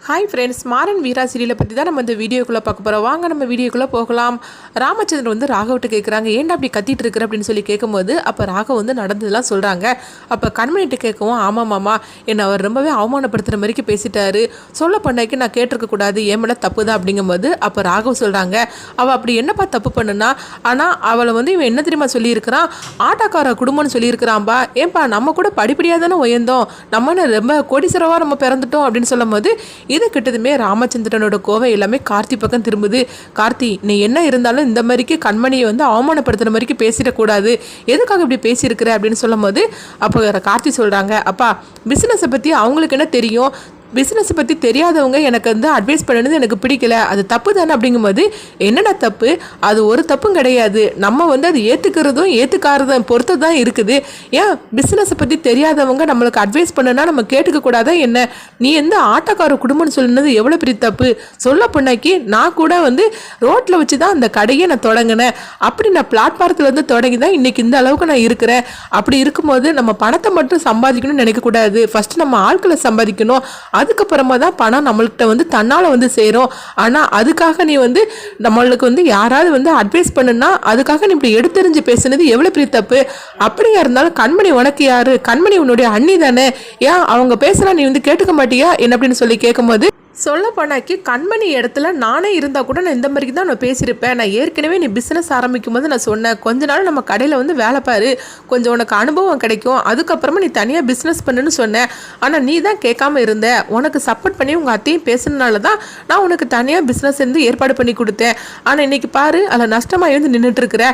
Hi friends, Maran வீரா சீரியலை பற்றி தான் நம்ம இந்த வீடியோக்குள்ளே பார்க்க போகிறோம். வாங்க நம்ம வீடியோக்குள்ளே போகலாம். ராமச்சந்திரன் வந்து ராகவிட்ட கேட்குறாங்க, ஏன்டா அப்படி கத்திட்டு இருக்கிற அப்படின்னு சொல்லி கேட்கும்போது அப்போ ராகவ் வந்து நடந்ததெல்லாம் சொல்கிறாங்க. அப்போ கண்மணிட்டு கேட்கவும், ஆமாம் மாமா, என்னை அவர் ரொம்பவே அவமானப்படுத்துகிற மாதிரிக்கு பேசிட்டாரு, சொல்ல பண்ணாக்கி நான் கேட்டிருக்கக்கூடாது, ஏன் மேலே தப்பு தான் அப்படிங்கும்போது அப்போ ராகவ் சொல்கிறாங்க, அவள் அப்படி என்னப்பா தப்பு பண்ணுனா, ஆனால் அவளை வந்து இவன் என்ன தெரியுமா சொல்லியிருக்கிறான், ஆட்டோக்கார குடும்பம்னு சொல்லியிருக்கிறான்பா, ஏன்பா நம்ம கூட படிப்படியாக தானே உயர்ந்தோம், நம்ம ரொம்ப கோடீஸ்வரவாக நம்ம பிறந்துட்டோம் அப்படின்னு சொல்லும் போது இது கிட்டதுமே ராமச்சந்திரனோட கோவை எல்லாமே கார்த்தி பக்கம் திரும்புது. கார்த்தி, நீ என்ன இருந்தாலும் இந்த மாதிரிக்கு கண்மணியை வந்து அவமானப்படுத்துற மாதிரிக்கு பேசிடக்கூடாது, எதுக்காக இப்படி பேசியிருக்கிற அப்படின்னு சொல்லும் போது அப்போ கார்த்தி சொல்கிறாங்க, அப்பா பிஸ்னஸை பற்றி அவங்களுக்கு என்ன தெரியும், பிஸ்னஸை பற்றி தெரியாதவங்க எனக்கு வந்து அட்வைஸ் பண்ணது எனக்கு பிடிக்கல, அது தப்பு தானே அப்படிங்கும்போது என்னடா தப்பு, அது ஒரு தப்பும் கிடையாது, நம்ம வந்து அது ஏற்றுக்கிறதும் ஏற்றுக்காரதும் பொறுத்து தான் இருக்குது, ஏன் பிஸ்னஸை பற்றி தெரியாதவங்க நம்மளுக்கு அட்வைஸ் பண்ணுனா நம்ம கேட்டுக்க கூடாதா என்ன, நீ எந்த ஆட்டோக்கார குடும்பம்னு சொல்லுனது எவ்வளோ பெரிய தப்பு, சொல்ல பொண்ணாக்கி நான் கூட வந்து ரோட்டில் வச்சு தான் அந்த கடையை நான் தொடங்கினேன், அப்படி நான் பிளாட்பாரத்தில் வந்து தொடங்கி தான் இன்றைக்கி இந்த அளவுக்கு நான் இருக்கிறேன், அப்படி இருக்கும்போது நம்ம பணத்தை மட்டும் சம்பாதிக்கணும்னு நினைக்கக்கூடாது, ஃபஸ்ட்டு நம்ம ஆட்களை சம்பாதிக்கணும், அதுக்கப்புறமா தான் பணம் நம்மள்கிட்ட வந்து தன்னால் வந்து சேரும், ஆனால் அதுக்காக நீ வந்து நம்மளுக்கு வந்து யாராவது வந்து அட்வைஸ் பண்ணுனா அதுக்காக நீ இப்படி எடுத்தெறிஞ்சு பேசுனது எவ்வளோ பெரிய தப்பு, அப்படியா இருந்தாலும் கண்மணி உனக்கு யாரு, கண்மணி உன்னுடைய அண்ணி தானே, ஏன் அவங்க பேசுனா நீ வந்து கேட்டுக்க மாட்டியா என்ன அப்படின்னு சொல்லி கேட்கும்போது சொல்ல போனாக்கி கண்மணி இடத்துல நானே இருந்தால் கூட நான் இந்த மாதிரி தான் நான் பேசியிருப்பேன், நான் ஏற்கனவே நீ பிஸ்னஸ் ஆரம்பிக்கும் போது நான் சொன்னேன், கொஞ்ச நாள் நம்ம கடையில் வந்து வேலை பாரு, கொஞ்சம் உனக்கு அனுபவம் கிடைக்கும், அதுக்கப்புறமா நீ தனியாக பிஸ்னஸ் பண்ணுன்னு சொன்னேன், ஆனால் நீ தான் கேட்காம இருந்த, உனக்கு சப்போர்ட் பண்ணி உங்கள் அத்தையும் பேசுனதுனால தான் நான் உனக்கு தனியாக பிஸ்னஸ் இருந்து ஏற்பாடு பண்ணி கொடுத்தேன், ஆனால் இன்னைக்கு பாரு அதில் நஷ்டமாக வந்து நின்றுட்டுருக்குற,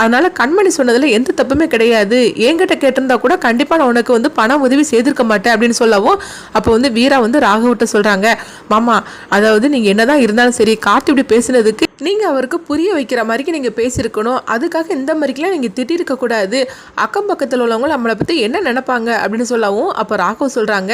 அதனால் கண்மணி சொன்னதில் எந்த தப்புமே கிடையாது, என்கிட்ட கேட்டிருந்தா கூட கண்டிப்பாக நான் உனக்கு வந்து பணம் உதவி செய்திருக்க மாட்டேன் அப்படின்னு சொல்லவும் அப்போ வந்து வீரா வந்து ராகவிட்ட சொல்கிறாங்க, மாமா, அதாவது நீங்கள் என்னதான் இருந்தாலும் சரி கார்த்தி இப்படி பேசுனதுக்கு நீங்கள் அவருக்கு புரிய வைக்கிற மாதிரிக்கு நீங்கள் பேசியிருக்கணும், அதுக்காக இந்த மாதிரிக்கெலாம் நீங்கள் திட்டிருக்கக்கூடாது, அக்கம் பக்கத்தில் உள்ளவங்க நம்மளை பற்றி என்ன நினைப்பாங்க அப்படின்னு சொல்லவும் அப்போ ராகவ் சொல்கிறாங்க,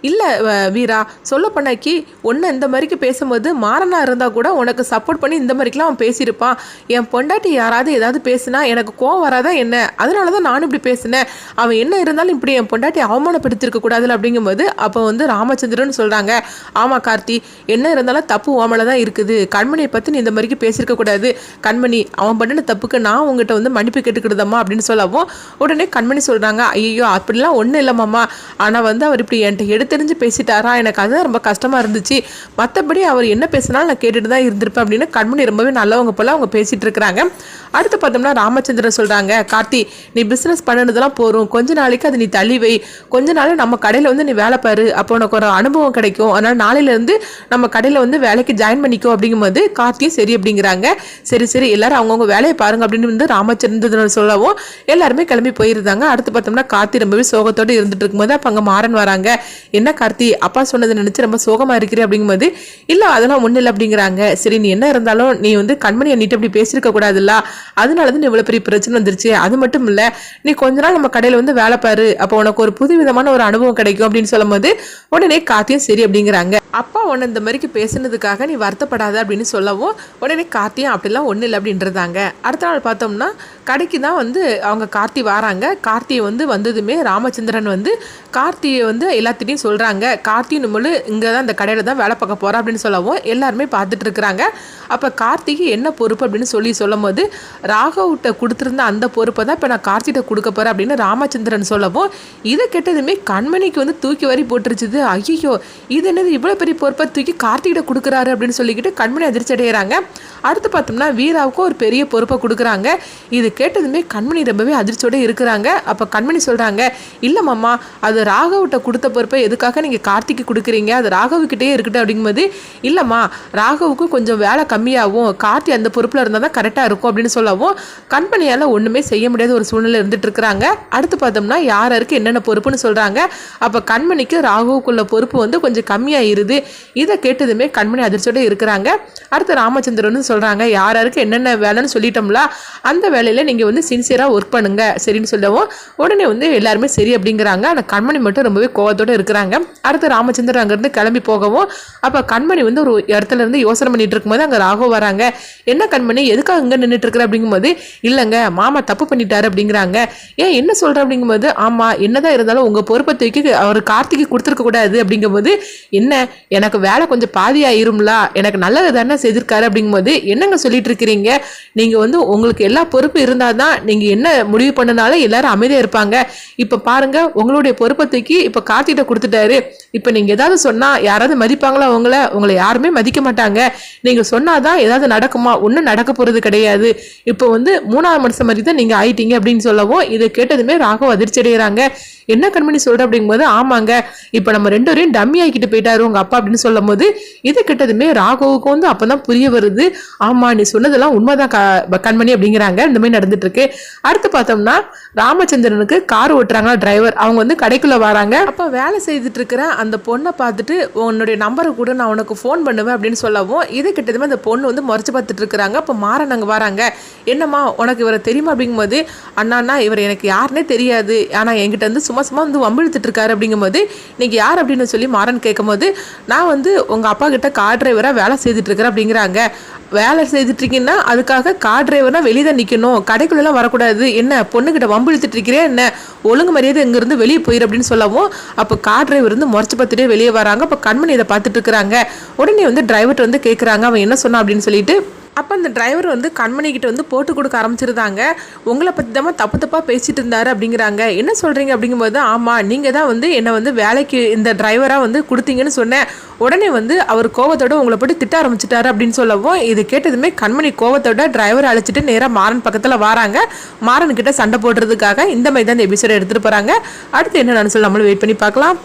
இல்லை வீரா, சொல்ல பண்ணாக்கி ஒன்று இந்த மாதிரிக்கு பேசும்போது மாறனா இருந்தால் கூட உனக்கு சப்போர்ட் பண்ணி இந்த மாதிரிக்கெலாம் அவன் பேசியிருப்பான், என் பொண்டாட்டி யாராவது ஏதாவது பேசுனா எனக்கு கோவம் வராதா என்ன, அதனால தான் நானும் இப்படி பேசினேன், அவன் என்ன இருந்தாலும் இப்படி என் பொண்டாட்டி அவமானப்படுத்திருக்க கூடாதுல அப்படிங்கும்போது அப்போ வந்து ராமச்சந்திரன் சொல்கிறாங்க, ஆமாம் கார்த்தி, என்ன இருந்தாலும் தப்பு ஓமலை தான் இருக்குது, கண்மணியை பற்றி நீ இந்த மாதிரிக்கு பேசியிருக்க கூடாது, கண்மணி அவன் பண்ணின தப்புக்கு நான் உங்ககிட்ட வந்து மன்னிப்பு கேட்டுக்கிடுதம்மா அப்படின்னு சொல்லவும் உடனே கண்மணி சொல்கிறாங்க, ஐயோ அப்படிலாம் ஒன்றும் இல்லைம்மாம்மா, ஆனால் வந்து அவர் இப்படி என்கிட்ட எடுத்தெறிஞ்சு பேசிட்டாரா, எனக்கு அதுதான் ரொம்ப கஷ்டமாக இருந்துச்சு, மற்றபடி அவர் என்ன பேசினாலும் நான் கேட்டுட்டு தான் இருந்திருப்பேன் அப்படின்னு கண்மணி ரொம்பவே நல்லவங்க போல் அவங்க பேசிகிட்டு இருக்கிறாங்க. அடுத்து பார்த்தோம்னா ராமச்சந்திரன் சொல்கிறாங்க, கார்த்தி நீ பிஸ்னஸ் பண்ணினதெல்லாம் போகிறோம், கொஞ்ச நாளைக்கு அது நீ தள்ளி வை, கொஞ்ச நாள் நம்ம கடையில் வந்து நீ வேலை பாரு, அப்போ உனக்கு ஒரு அனுபவம் கிடைக்கும், அதனால் நாளையிலேருந்து நம்ம கடையில் வந்து வேலைக்கு ஜாயின் பண்ணிக்கோ அப்படிங்கும்போது கார்த்தியும் சரி அப்படிங்கிறாங்க. சரி சரி எல்லாரும் அவங்கவுங்க வேலையை பாருங்க அப்படின்னு வந்து ராமச்சந்திரன் சொல்லவும் எல்லாருமே கிளம்பி போயிருந்தாங்க. அடுத்து பார்த்தோம்னா கார்த்தி ரொம்பவே சோகத்தோடு இருந்துட்டு இருக்கும்போது அப்போ அங்கே மாறன் வராங்க, என்ன கார்த்தி அப்பா சொன்னதை நினச்சி ரொம்ப சோகமாக இருக்கிறேன் அப்படிங்கும்போது இல்லை அதெல்லாம் ஒன்றும் இல்லை அப்படிங்கிறாங்க. சரி நீ என்ன இருந்தாலும் நீ வந்து கண்மணி அண்ணிட்டு அப்படி பேசியிருக்க கூடாதுல்ல, அதனால தான் இவ்வளோ பெரிய பிரச்சனை வந்துருச்சு, அது மட்டும் இல்லை நீ கொஞ்ச நாள் நம்ம கடையில் வந்து வேலை பாரு, அப்போ உனக்கு ஒரு புது விதமான ஒரு அனுபவம் கிடைக்கும் அப்படின்னு சொல்லும் போது உடனே கார்த்தியும் சரி அப்படிங்கிறாங்க. அப்பா உன்னை இந்த மாதிரிக்கு பேசுனதுக்காக நீ வருத்தப்படாத அப்படின்னு சொல்லவும் உடனே கார்த்தியும் அப்படிலாம் ஒன்றும் இல்லை அப்படின்றதாங்க. அடுத்த நாள் பார்த்தோம்னா கடைக்கு தான் வந்து அவங்க கார்த்தி வராங்க. கார்த்தியை வந்து வந்ததுமே ராமச்சந்திரன் வந்து கார்த்தியை வந்து எல்லாத்திட்டையும் சொல்கிறாங்க, கார்த்தி நம்மளு இங்கே தான் இந்த கடையில் தான் வேலை பார்க்க போகிறா அப்படின்னு சொல்லவும் எல்லாருமே பார்த்துட்டு இருக்கிறாங்க. அப்போ கார்த்திக்கு என்ன பொறுப்பு அப்படின்னு சொல்லும் போது ராகவிட்ட கொடுத்துருந்த அந்த பொறுப்பை தான் இப்போ நான் கார்த்திகிட்ட கொடுக்க போகிறேன் அப்படின்னு ராமச்சந்திரன் சொல்லவும் இதை கெட்டதுமே கண்மணிக்கு வந்து தூக்கி வாரி போட்டுருச்சுது. ஐயோ இது என்னது இவ்வளோ பெரிய பொறுப்பை தூக்கி கார்த்திகிட்ட கொடுக்குறாரு அப்படின்னு சொல்லிக்கிட்டு கண்மணி அதிர்ச்சி அடைகிறாங்க. அடுத்து பார்த்தோம்னா வீராவுக்கும் ஒரு பெரிய பொறுப்பை கொடுக்குறாங்க. இது கேட்டதுமே கண்மணி ரொம்பவே அதிர்ச்சியோடு இருக்கிறாங்க. அப்போ கண்மணி சொல்கிறாங்க, இல்லை மாமா அது ராகவிட்ட கொடுத்த பொறுப்பை எதுக்காக நீங்கள் கார்த்திக்கு கொடுக்குறீங்க, அது ராகவுக்கிட்டே இருக்கட்டும் அப்படிங்கும்போது இல்லைம்மா ராகவுக்கும் கொஞ்சம் வேலை கம்மியாகும், கார்த்தி அந்த பொறுப்பில் இருந்தால் தான் கரெக்டாக இருக்கும் அப்படின்னு சொல்லவும் கண்மணியால் ஒன்றுமே செய்ய முடியாத ஒரு சூழ்நிலை இருந்துட்டு இருக்கிறாங்க. அடுத்து பார்த்தோம்னா யாருக்கு என்னென்ன பொறுப்புன்னு சொல்கிறாங்க. அப்போ கண்மணிக்கு ராகவுக்குள்ள பொறுப்பு வந்து கொஞ்சம் கம்மியாயிருது. இதை கேட்டதுமே கண்மணி அதிர்ச்சியோடு இருக்கிறாங்க. அடுத்து ராமச்சந்திரன் சொல்கிறாங்க, யாருக்கு என்னென்ன வேலைன்னு சொல்லிட்டோம்ல அந்த வேலையில் நீங்கள் வந்து சின்சியராக ஒர்க் பண்ணுங்க சரின்னு சொல்லவும் உடனே வந்து எல்லாருமே சரி அப்படிங்கிறாங்க. ஆனால் கண்மணி மட்டும் ரொம்பவே கோவத்தோடு இருக்கிறாங்க. அடுத்து ராமச்சந்திரன் அங்கேருந்து கிளம்பி போகவும் அப்போ கண்மணி வந்து ஒரு இடத்துல இருந்து யோசனை பண்ணிட்டு இருக்கும்போது அங்கே ராகவ் வராங்க. என்ன கண்மணி எதுக்காக இங்கே நின்றுட்டு இருக்கிற அப்படிங்கும்போது இல்லைங்க மாமா தப்பு பண்ணிட்டாரு அப்படிங்கிறாங்க. ஏன் என்ன சொல்கிற அப்படிங்கும்போது ஆமாம் என்னதான் இருந்தாலும் உங்கள் பொறுப்பை தூக்கி அவர் கார்த்திகை கொடுத்துருக்க கூடாது அப்படிங்கும்போது என்ன எனக்கு வேலை கொஞ்சம் பாதி ஆயிரும்ல எனக்கு நல்லது தானே செய்திருக்காரு அப்படிங்கும்போது என்னங்க சொல்லிட்டு இருக்கிறீங்க நீங்கள் வந்து உங்களுக்கு எல்லா பொறுப்பு இருந்தால் தான் நீங்கள் என்ன முடிவு பண்ணனாலும் எல்லாரும் அமைதியாக இருப்பாங்க. இப்போ பாருங்க உங்களுடைய பொறுப்பை தூக்கி இப்போ கார்த்திகிட்ட கொடுத்துட்டாரு. இப்போ நீங்கள் ஏதாவது சொன்னால் யாராவது மதிப்பாங்களா உங்களை யாருமே மதிக்க மாட்டாங்க. நீங்கள் சொன்னாதான் ஏதாவது நடக்குமா ஒன்றும் நடக்க போகிறது கிடையாது. இப்போ வந்து 3ஆவது மனுஷன் மாதிரி தான் நீங்கள் ஆயிட்டீங்க அப்படின்னு சொல்லவும் இதை கேட்டதுமே ராகவ் அதிர்ச்சி அடைகிறாங்க. என்ன கண்மணி சொல்ற அப்படிங்கும்போது ஆமாங்க இப்போ நம்ம 2 பேரையும் டம்மி ஆக்கிட்டு போயிட்டாரு உங்க அப்பா அப்படின்னு சொல்லும் போது இதை கிட்டதுமே ராகவுக்கு வந்து அப்பதான் புரிய வருது. ஆமா நீ சொன்னதெல்லாம் உண்மைதான் கண்மணி அப்படிங்கிறாங்க. இந்த மாதிரி நடந்துட்டு இருக்கு. அடுத்து பார்த்தோம்னா ராமச்சந்திரனுக்கு கார் ஓட்டுறாங்களா டிரைவர் அவங்க வந்து கடைக்குள்ள வராங்க. அப்ப வேலை செய்துட்டு இருக்கிற அந்த பொண்ணை பார்த்துட்டு உன்னுடைய நம்பரை கூட நான் உனக்கு ஃபோன் பண்ணுவேன் அப்படின்னு சொல்லவும் இதை கிட்டதுமே அந்த பொண்ணு வந்து முறைச்சு பார்த்துட்டு இருக்கிறாங்க. அப்போ மாறன் அங்கே வராங்க. என்னம்மா உனக்கு இவரை தெரியுமா அப்படிங்கும்போது அண்ணா இவர் எனக்கு யாருன்னே தெரியாது ஆனா என்கிட்ட வந்து சும்மா வந்து வம்பிழுத்துட்டு இருக்காரு அப்படிங்கும்போது நீங்கள் யார் அப்படின்னு சொல்லி மாறன் கேட்கும்போது நான் வந்து உங்கள் அப்பா கிட்ட கார் டிரைவராக வேலை செய்துட்டு இருக்கிறேன் அப்படிங்கிறாங்க. வேலை செய்துட்டு இருக்கீங்கன்னா அதுக்காக கார் டிரைவர்னா வெளியே தான் நிற்கணும் கடைக்குள்ளெல்லாம் வரக்கூடாது என்ன பொண்ணுக்கிட்ட வம்பு இழுத்துட்டு இருக்கிறேன் என்ன ஒழுங்கு மரியாதை இங்கேருந்து வெளியே போயிரு அப்படின்னு சொல்லவும் அப்போ கார் டிரைவர் வந்து முறைச்சு பார்த்துட்டே வெளியே வராங்க. அப்போ கண்மணி இதை பார்த்துட்டு இருக்கிறாங்க. உடனே வந்து டிரைவர்கிட்ட வந்து கேட்குறாங்க அவன் என்ன சொன்னான் அப்படின்னு சொல்லிட்டு. அப்போ அந்த டிரைவர் வந்து கண்மணிக்கிட்ட வந்து போட்டு கொடுக்க ஆரம்பிச்சிருந்தாங்க. உங்களை பற்றி தான் தப்பாக பேசிட்டு இருந்தாரு அப்படிங்கிறாங்க. என்ன சொல்கிறீங்க அப்படிங்கும்போது ஆமாம் நீங்கள் தான் வந்து என்னை வந்து வேலைக்கு இந்த டிரைவராக வந்து கொடுத்தீங்கன்னு சொன்னேன். உடனே வந்து அவர் கோவத்தோட உங்களை போட்டு திட்ட ஆரம்பிச்சிட்டாரு அப்படின்னு சொல்லவும் இது கேட்டதுமே கண்மணி கோவத்தோட டிரைவரை அழைச்சிட்டு நேராக மாறன் பக்கத்தில் வராங்க. மாறன்கிட்ட சண்டை போடுறதுக்காக இந்த மாதிரி தான் இந்த எபிசோட எடுத்துகிட்டு போகிறாங்க. அடுத்து என்ன நான் சொல்லி நம்மளும் வெயிட் பண்ணி பார்க்கலாம்.